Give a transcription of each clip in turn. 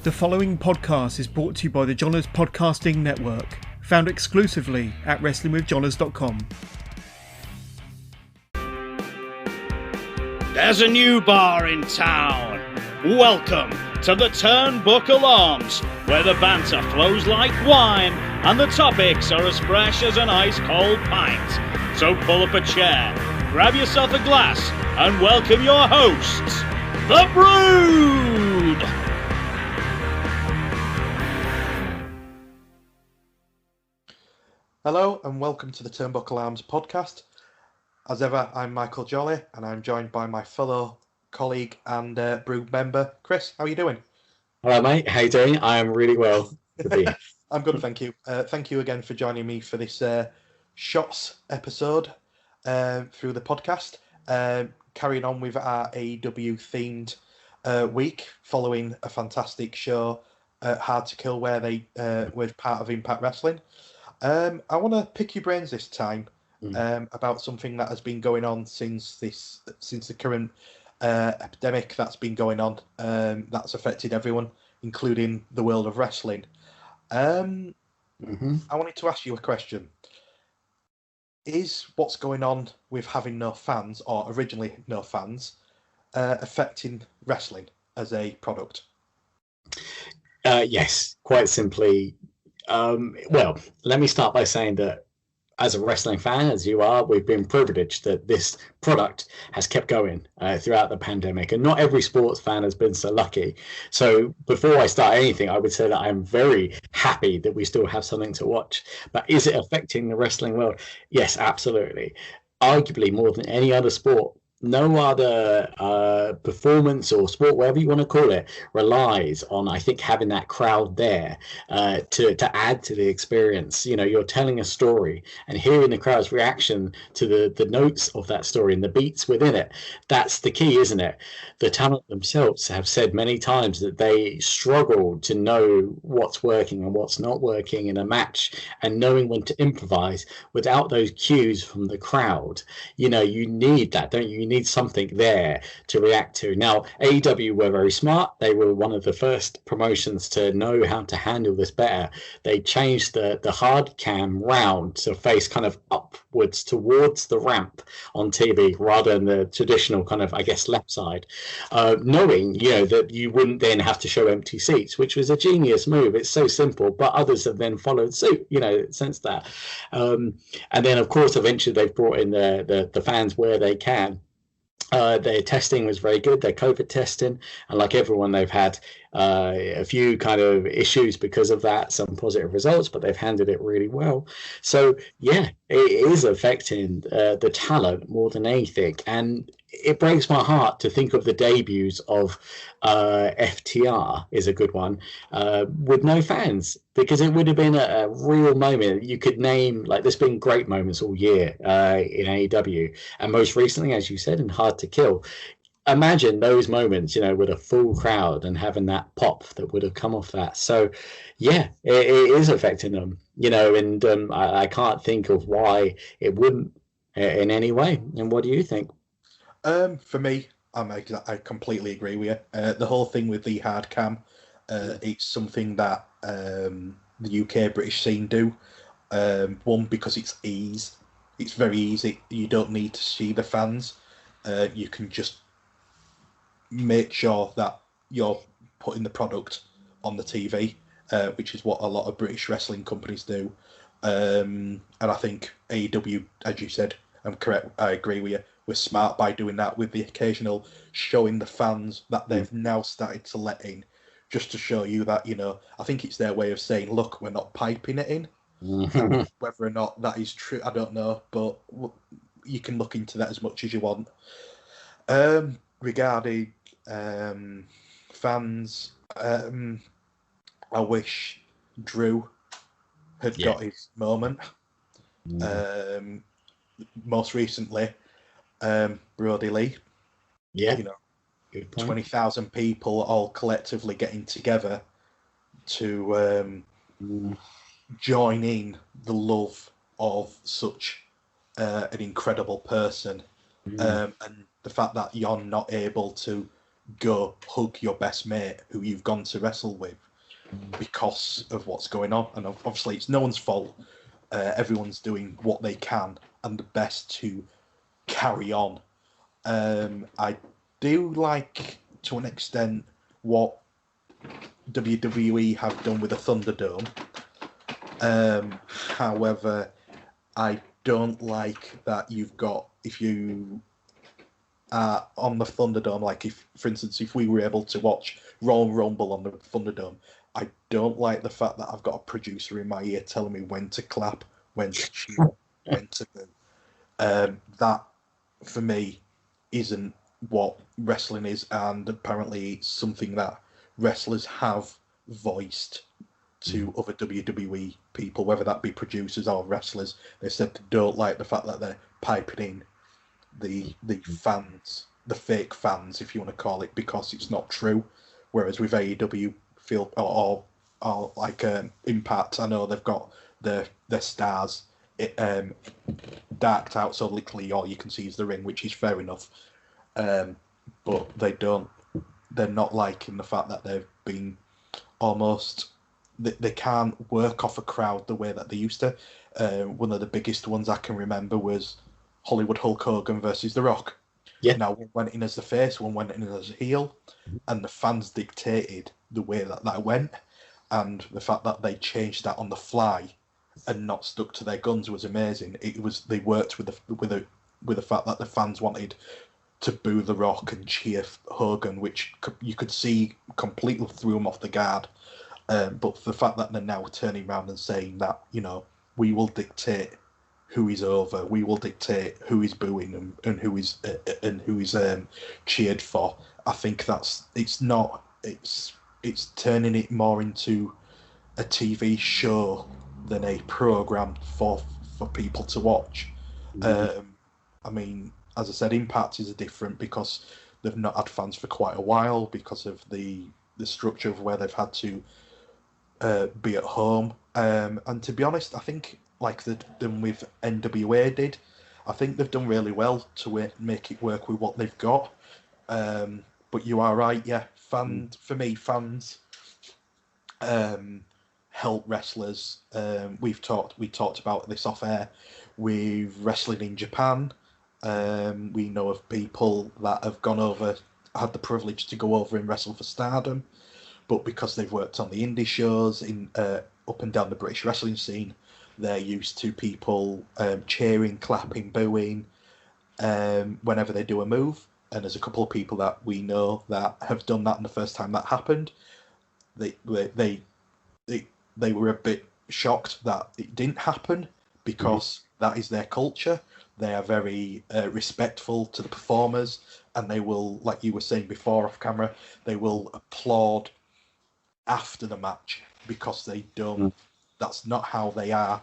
The following podcast is brought to you by the Johners Podcasting Network, found exclusively at wrestlingwithjohners.com. There's a new bar in town. Welcome to the Turnbuckle Arms, where the banter flows like wine and the topics are as fresh as an ice-cold pint. So pull up a chair, grab yourself a glass, and welcome your hosts, The Brood! Hello and welcome to the Turnbuckle Arms Podcast. As ever, I'm Michael Jolly and I'm joined by my fellow colleague and Brood member, Chris. How are you doing? Hello, mate. How you doing? I am really well. I'm good, thank you. Thank you again for joining me for this Shots episode through the podcast. Carrying on with our AEW themed week following a fantastic show, Hard to Kill, where they were part of Impact Wrestling. I want to pick your brains this time about something that has been going on since the current epidemic that's been going on, that's affected everyone, including the world of wrestling. I wanted to ask you a question. Is what's going on with having no fans, or originally no fans, affecting wrestling as a product? Yes, quite simply. Well, let me start by saying that as a wrestling fan, as you are, we've been privileged that this product has kept going throughout the pandemic, and not every sports fan has been so lucky. So before I start anything, I would say that I'm very happy that we still have something to watch. But is it affecting the wrestling world? Yes, absolutely. Arguably more than any other sport. No other performance or sport, whatever you want to call it, relies on, I think, having that crowd there to add to the experience. You know, you're telling a story and hearing the crowd's reaction to the notes of that story and the beats within it. That's the key, isn't it? The talent themselves have said many times that they struggle to know what's working and what's not working in a match, and knowing when to improvise without those cues from the crowd. You know, you need that, don't you? You need something there to react to. Now, AEW were very smart. They were one of the first promotions to know how to handle this better. They changed the Hardcam round to face kind of upwards towards the ramp on TV rather than the traditional kind of, I guess, left side, knowing, you know, that you wouldn't then have to show empty seats, which was a genius move. It's so simple, but others have then followed suit, you know, since that. And then, of course, eventually they've brought in the fans where they can. Their testing was very good, their COVID testing, and like everyone, they've had a few kind of issues because of that, some positive results, but they've handled it really well. So yeah, it is affecting the talent more than anything, and it breaks my heart to think of the debuts of FTR is a good one, with no fans, because it would have been a real moment. You could name, like, there's been great moments all year in AEW, and most recently, as you said, in Hard to Kill. Imagine those moments, you know, with a full crowd and having that pop that would have come off that. So yeah, it is affecting them, you know, and I can't think of why it wouldn't in any way. And what do you think? For me, I completely agree with you. The whole thing with the Hardcam, it's something that the UK British scene do. One, because it's ease. It's very easy. You don't need to see the fans. You can just make sure that you're putting the product on the TV, which is what a lot of British wrestling companies do. And I think AEW, as you said, I'm correct, I agree with you, we're smart by doing that, with the occasional showing the fans that they've now started to let in, just to show you that, you know, I think it's their way of saying, look, we're not piping it in. Whether or not that is true, I don't know, but you can look into that as much as you want. Regarding fans, I wish Drew had got his moment. Most recently, Brody Lee. Yeah, you know, 20,000 people all collectively getting together to join in the love of such an incredible person, and the fact that you're not able to go hug your best mate who you've gone to wrestle with because of what's going on. And obviously, it's no one's fault. Everyone's doing what they can and the best to carry on. I do like, to an extent, what WWE have done with the Thunderdome. However, I don't like that you've got, if you are on the Thunderdome, like if, for instance, if we were able to watch Royal Rumble on the Thunderdome, I don't like the fact that I've got a producer in my ear telling me when to clap, when to cheer, when to boo. That, for me, isn't what wrestling is, and apparently it's something that wrestlers have voiced to other WWE people, whether that be producers or wrestlers. They said they don't like the fact that they're piping in the fans, the fake fans, if you want to call it, because it's not true. Whereas with AEW, or like Impact, I know they've got their stars darked out, so literally all you can see is the ring, which is fair enough. But they're not liking the fact that they've been almost, they can't work off a crowd the way that they used to. One of the biggest ones I can remember was Hollywood Hulk Hogan versus The Rock. Yeah. Now, one went in as the face, one went in as a heel, and the fans dictated the way that went. And the fact that they changed that on the fly and not stuck to their guns was amazing. They worked with the fact that the fans wanted to boo The Rock and cheer Hogan, which you could see completely threw them off the guard. But the fact that they're now turning around and saying that, we will dictate who is over, we will dictate who is booing and who is cheered for. I think it's turning it more into a TV show than a program for people to watch. I mean, as I said, Impact is different because they've not had fans for quite a while because of the structure of where they've had to be at home. And to be honest, I think like they've done with NWA did, I think they've done really well to make it work with what they've got. But you are right, yeah. For me, fans help wrestlers. We talked about this off air with wrestling in Japan. We know of people that have gone over, had the privilege to go over and wrestle for Stardom, but because they've worked on the indie shows in up and down the British wrestling scene, they're used to people cheering, clapping, booing whenever they do a move. And there's a couple of people that we know that have done that, and the first time that happened, they were a bit shocked that it didn't happen because that is their culture. They are very respectful to the performers, and they will, like you were saying before off camera, they will applaud after the match because they don't. That's not how they are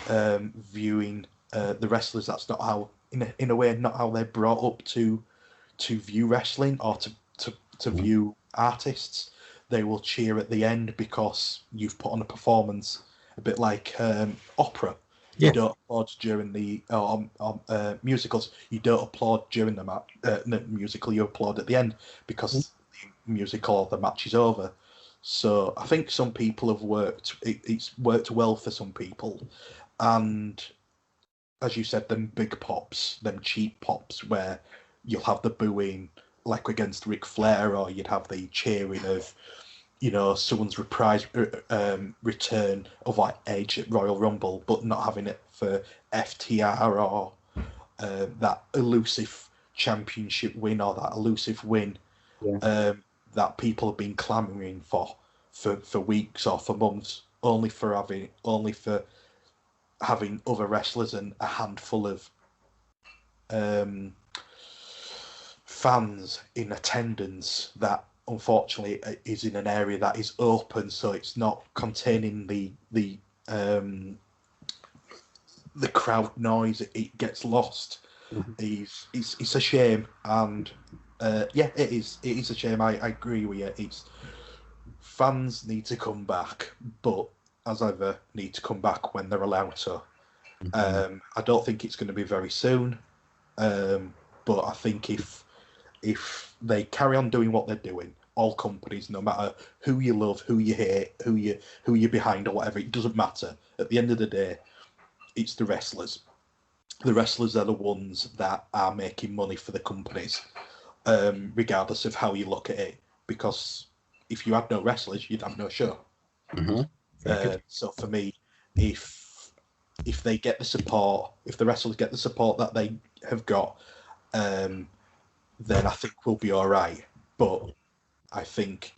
viewing the wrestlers. That's not how, in a way, not how they're brought up to view wrestling or to view artists. They will cheer at the end because you've put on a performance, a bit like opera. You don't applaud during the musicals. You don't applaud during the match. The musical, you applaud at the end because the musical or the match is over. So I think some people have worked. It's worked well for some people, and as you said, them big pops, them cheap pops, where you'll have the booing like against Ric Flair, or you'd have the cheering of, someone's return of like Edge at Royal Rumble, but not having it for FTR or that elusive championship win or that elusive win that people have been clamouring for weeks or for months, only for having other wrestlers and a handful of fans in attendance that unfortunately is in an area that is open, so it's not containing the crowd noise. It gets lost. It's a shame, and it is a shame. I agree with you. It's fans need to come back, but as ever, need to come back when they're allowed to. I don't think it's going to be very soon, but I think if if they carry on doing what they're doing, all companies, no matter who you love, who you hate, who you're behind or whatever, it doesn't matter. At the end of the day, it's the wrestlers. The wrestlers are the ones that are making money for the companies, regardless of how you look at it. Because if you had no wrestlers, you'd have no show. So for me, if they get the support, if the wrestlers get the support that they have got, then I think we'll be all right. But I think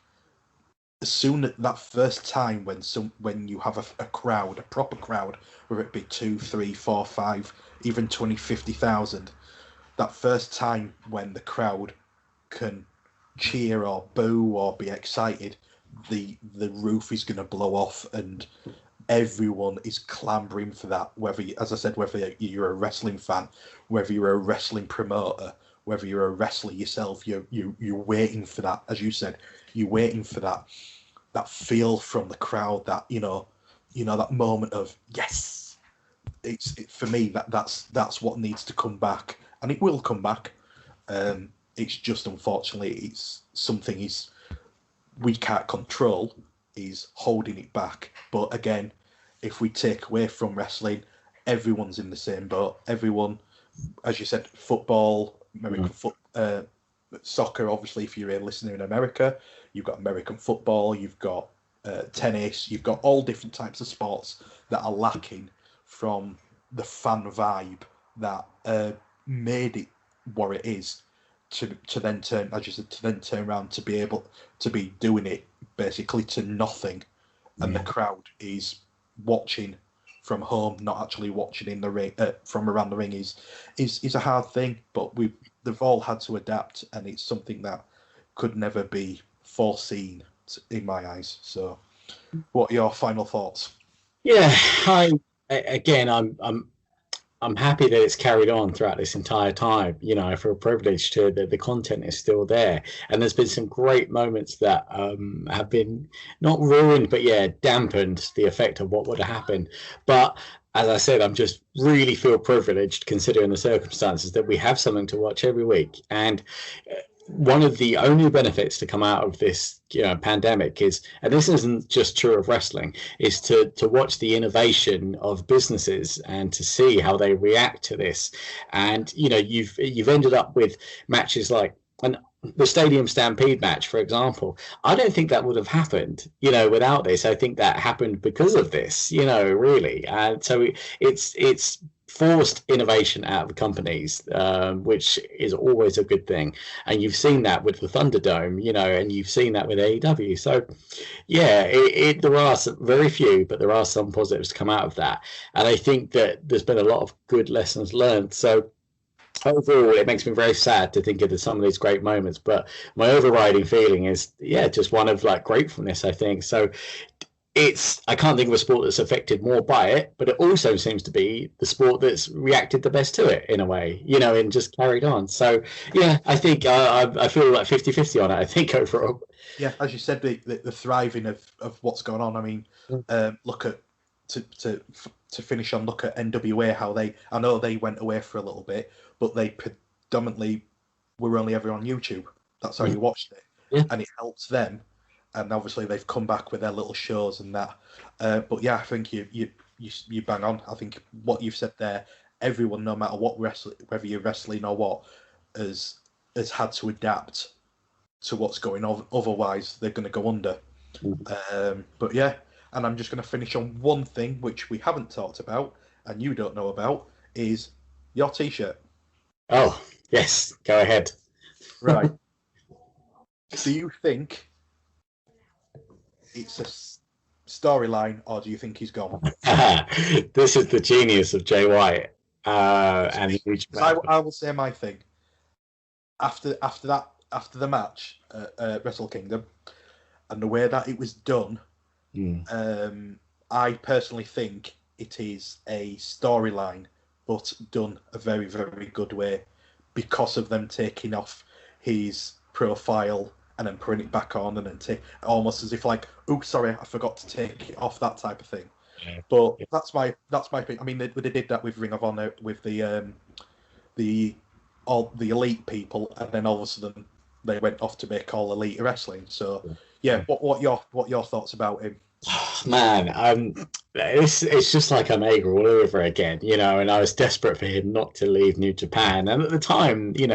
as soon as that first time when you have a crowd, a proper crowd, whether it be 2, 3, 4, 5, even 20, 50,000, that first time when the crowd can cheer or boo or be excited, the roof is going to blow off and everyone is clambering for that. Whether, as I said, whether you're a wrestling fan, whether you're a wrestling promoter, whether you're a wrestler yourself, you're waiting for that. As you said, you're waiting for that feel from the crowd, that you know that moment of yes. For me that's what needs to come back, and it will come back. It's just unfortunately it's something we can't control, is holding it back. But again, if we take away from wrestling, everyone's in the same boat. Everyone, as you said, football, American soccer, obviously, if you're a listener in America, you've got American football, you've got tennis, you've got all different types of sports that are lacking from the fan vibe that made it what it is, to then turn, as you said, to then turn around to be able to be doing it basically to nothing, and the crowd is watching from home, not actually watching in the ring, from around the ring, is a hard thing. But they've all had to adapt, and it's something that could never be foreseen in my eyes. So, what are your final thoughts? Yeah, I'm happy that it's carried on throughout this entire time. You know, I feel privileged to that the content is still there, and there's been some great moments that have been not ruined, but dampened the effect of what would have happened. But as I said, I'm just really feel privileged considering the circumstances that we have something to watch every week. And one of the only benefits to come out of this pandemic is, and this isn't just true of wrestling, is to watch the innovation of businesses and to see how they react to this. And you've ended up with matches like the Stadium Stampede match, for example. I don't think that would have happened without this. I think that happened because of this, really. And so it's forced innovation out of companies, which is always a good thing. And you've seen that with the Thunderdome, and you've seen that with AEW. So, there are very few, but there are some positives to come out of that. And I think that there's been a lot of good lessons learned. So, overall, it makes me very sad to think of some of these great moments. But my overriding feeling is, just one of gratefulness, I think. So, I can't think of a sport that's affected more by it, but it also seems to be the sport that's reacted the best to it in a way, and just carried on. So, I think I feel like 50-50 on it, I think, overall. Yeah, as you said, the thriving of what's going on. I mean, look at, to finish on, look at NWA, how I know they went away for a little bit, but they predominantly were only ever on YouTube. That's how you watched it. And it helped them. And obviously they've come back with their little shows and that. But I think you bang on. I think what you've said there, everyone, no matter what whether you're wrestling or what, has had to adapt to what's going on. Otherwise, they're going to go under. But and I'm just going to finish on one thing which we haven't talked about and you don't know about, is your T-shirt. Oh yes, go ahead. Right. Do you think it's a storyline, or do you think he's gone? This is the genius of Jay White. And I will say my thing. After the match at Wrestle Kingdom, and the way that it was done, I personally think it is a storyline, but done a very, very good way, because of them taking off his profile and then putting it back on, and then almost as if oops, sorry, I forgot to take it off, that type of thing. But that's my thing. I mean, they did that with Ring of Honor with the all the elite people, and then all of a sudden they went off to make All Elite Wrestling. So yeah, what your thoughts about him? Man, it's just like Omega all over again, and I was desperate for him not to leave New Japan. And at the time, he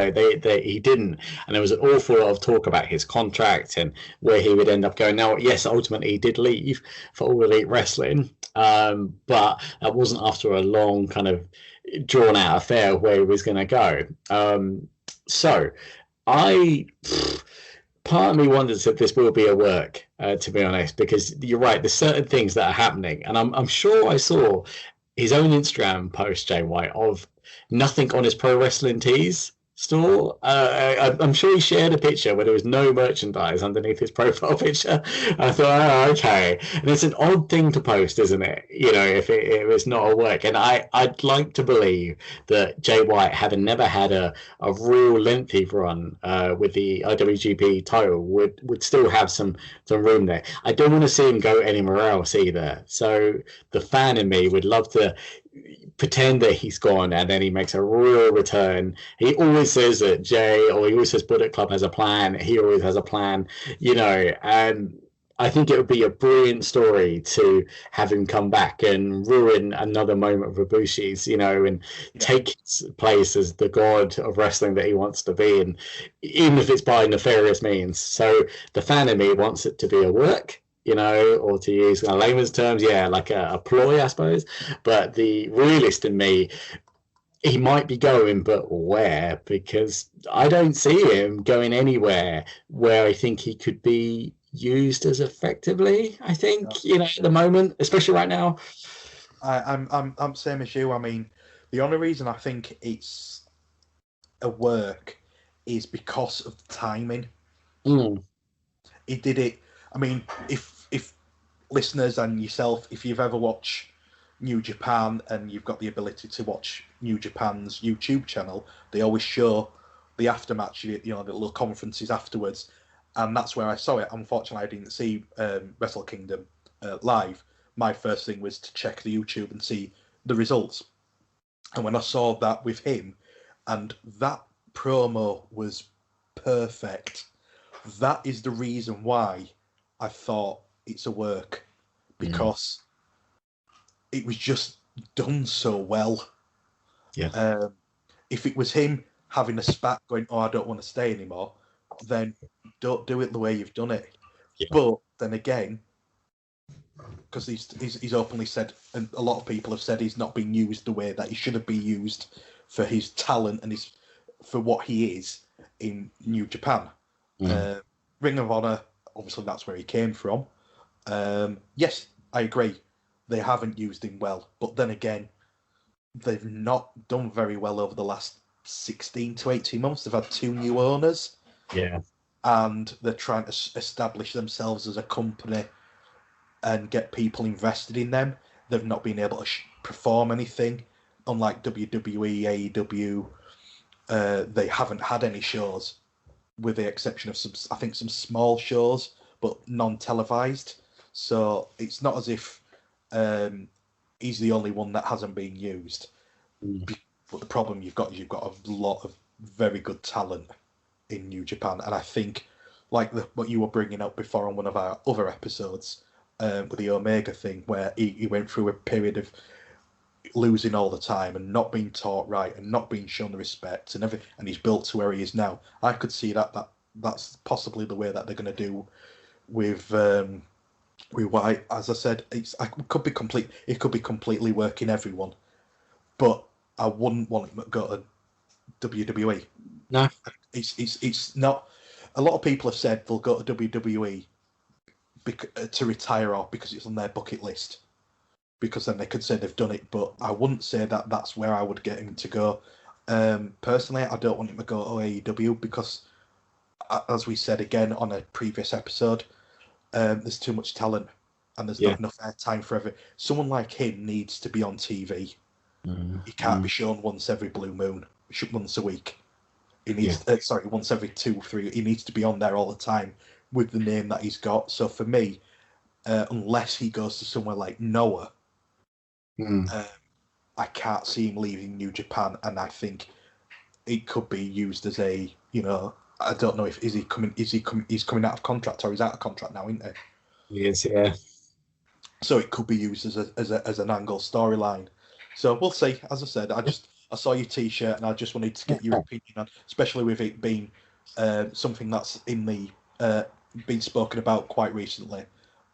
didn't. And there was an awful lot of talk about his contract and where he would end up going. Now, yes, ultimately he did leave for All Elite Wrestling, but that wasn't after a long kind of drawn out affair where he was going to go. So I... Part of me wonders if this will be a work, to be honest, because you're right. There's certain things that are happening, and I'm sure I saw his own Instagram post, Jay White, of nothing on his pro wrestling tees store. I'm sure he shared a picture where there was no merchandise underneath his profile picture. I thought, okay, and it's an odd thing to post, isn't it? If it's not a work. And I'd like to believe that Jay White, having never had a real lengthy run with the IWGP title, would still have some room there. I don't want to see him go anywhere else either. So the fan in me would love to pretend that he's gone, and then he makes a real return. He always says that Jay, or he always says Bullet Club has a plan. He always has a plan, and I think it would be a brilliant story to have him come back and ruin another moment of Ibushi's, and take his place as the god of wrestling that he wants to be, and even if it's by nefarious means. So the fan in me wants it to be a work, or to use layman's terms, like a ploy, I suppose. But the realist in me, he might be going, but where? Because I don't see him going anywhere where I think he could be used as effectively. I think, at the moment, especially right now. I'm same as you. I mean, the only reason I think it's a work is because of the timing. He did it. I mean, if listeners and yourself, if you've ever watched New Japan and you've got the ability to watch New Japan's YouTube channel, they always show the aftermatch, the little conferences afterwards, and that's where I saw it. Unfortunately, I didn't see Wrestle Kingdom live. My first thing was to check the YouTube and see the results, and when I saw that with him, and that promo was perfect. That is the reason why I thought it's a work, because it was just done so well. Yeah. If it was him having a spat going, I don't want to stay anymore, then don't do it the way you've done it. Yeah. But then again, because he's openly said, and a lot of people have said he's not being used the way that he should have been used for his talent and for what he is in New Japan. Ring of Honor, obviously that's where he came from. Yes, I agree. They haven't used him well, but then again, they've not done very well over the last 16 to 18 months. They've had 2 new owners. Yeah. And they're trying to establish themselves as a company and get people invested in them. They've not been able to perform anything. Unlike WWE, AEW, they haven't had any shows, with the exception of some small shows, but non-televised. So it's not as if he's the only one that hasn't been used. But the problem you've got a lot of very good talent in New Japan, and I think, like what you were bringing up before on one of our other episodes, with the Omega thing, where he went through a period of losing all the time and not being taught right and not being shown the respect and everything, and he's built to where he is now. I could see that's possibly the way that they're going to do with White. As I said, it could be completely working everyone, but I wouldn't want him to go to WWE. No, it's not. A lot of people have said they'll go to WWE to retire off because it's on their bucket list, because then they could say they've done it. But I wouldn't say that that's where I would get him to go. Personally, I don't want him to go to AEW because, as we said again on a previous episode, there's too much talent and there's not enough airtime for every. Someone like him needs to be on TV. He can't be shown once every blue moon, once a week. He needs, once every 2-3. He needs to be on there all the time with the name that he's got. So for me, unless he goes to somewhere like Noah, I can't see him leaving New Japan. And I think it could be used as a, I don't know if he's coming out of contract or he's out of contract now, isn't he? Yes, yeah. So it could be used as an angle storyline. So we'll see. As I said, I saw your T-shirt and I just wanted to get your opinion on, especially with it being something that's been spoken about quite recently.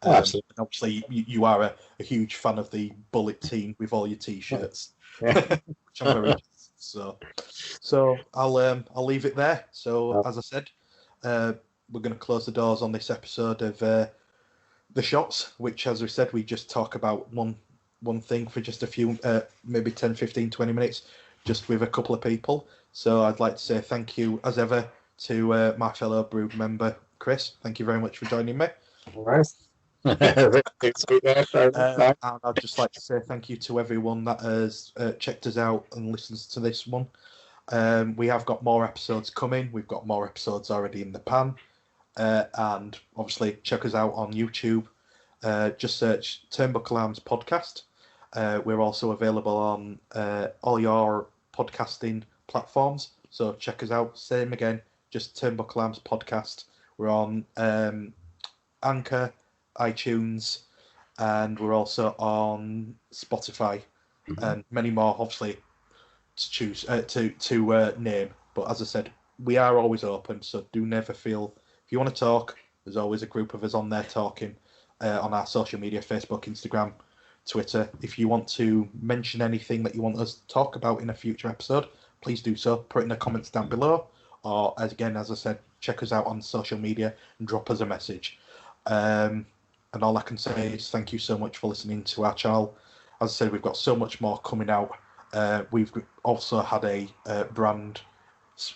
Absolutely. And obviously, you are a huge fan of the Bullet team with all your T-shirts, Yeah. which I'm very so I'll leave it there. So as I said, we're going to close the doors on this episode of the shots, which, as we said, we just talk about one thing for just a few, maybe 10, 15, 20 minutes, just with a couple of people. So I'd like to say thank you, as ever, to my fellow Brood member, Chris. Thank you very much for joining me. All right. And I'd just like to say thank you to everyone that has checked us out and listens to this one. We have got more episodes coming. We've got more episodes already in the pan. And obviously check us out on YouTube. Just search Turnbuckle Arms Podcast. We're also available on all your podcasting platforms. So check us out. Same again, just Turnbuckle Arms Podcast. We're on Anchor, iTunes, and we're also on Spotify, and many more, obviously, to choose to name. But as I said, we are always open, so do never feel, if you want to talk, there's always a group of us on there talking on our social media, Facebook, Instagram, Twitter. If you want to mention anything that you want us to talk about in a future episode, please do so. Put it in the comments down below, or as I said, check us out on social media and drop us a message. And all I can say is thank you so much for listening to our channel. As I said, we've got so much more coming out. We've also had a brand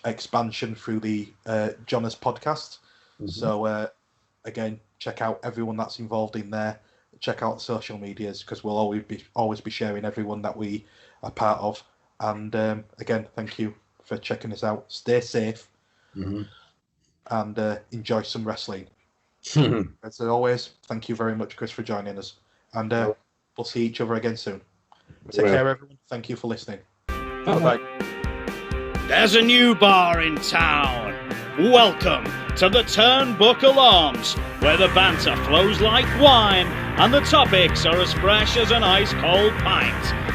expansion through the Jonas podcast. So again, check out everyone that's involved in there. Check out the social medias, because we'll always be sharing everyone that we are part of. And again, thank you for checking us out. Stay safe and enjoy some wrestling. As always, thank you very much, Chris, for joining us. And we'll see each other again soon. Take care, everyone. Thank you for listening. Bye-bye. There's a new bar in town. Welcome to the Turnbuckle Arms, where the banter flows like wine and the topics are as fresh as an ice-cold pint.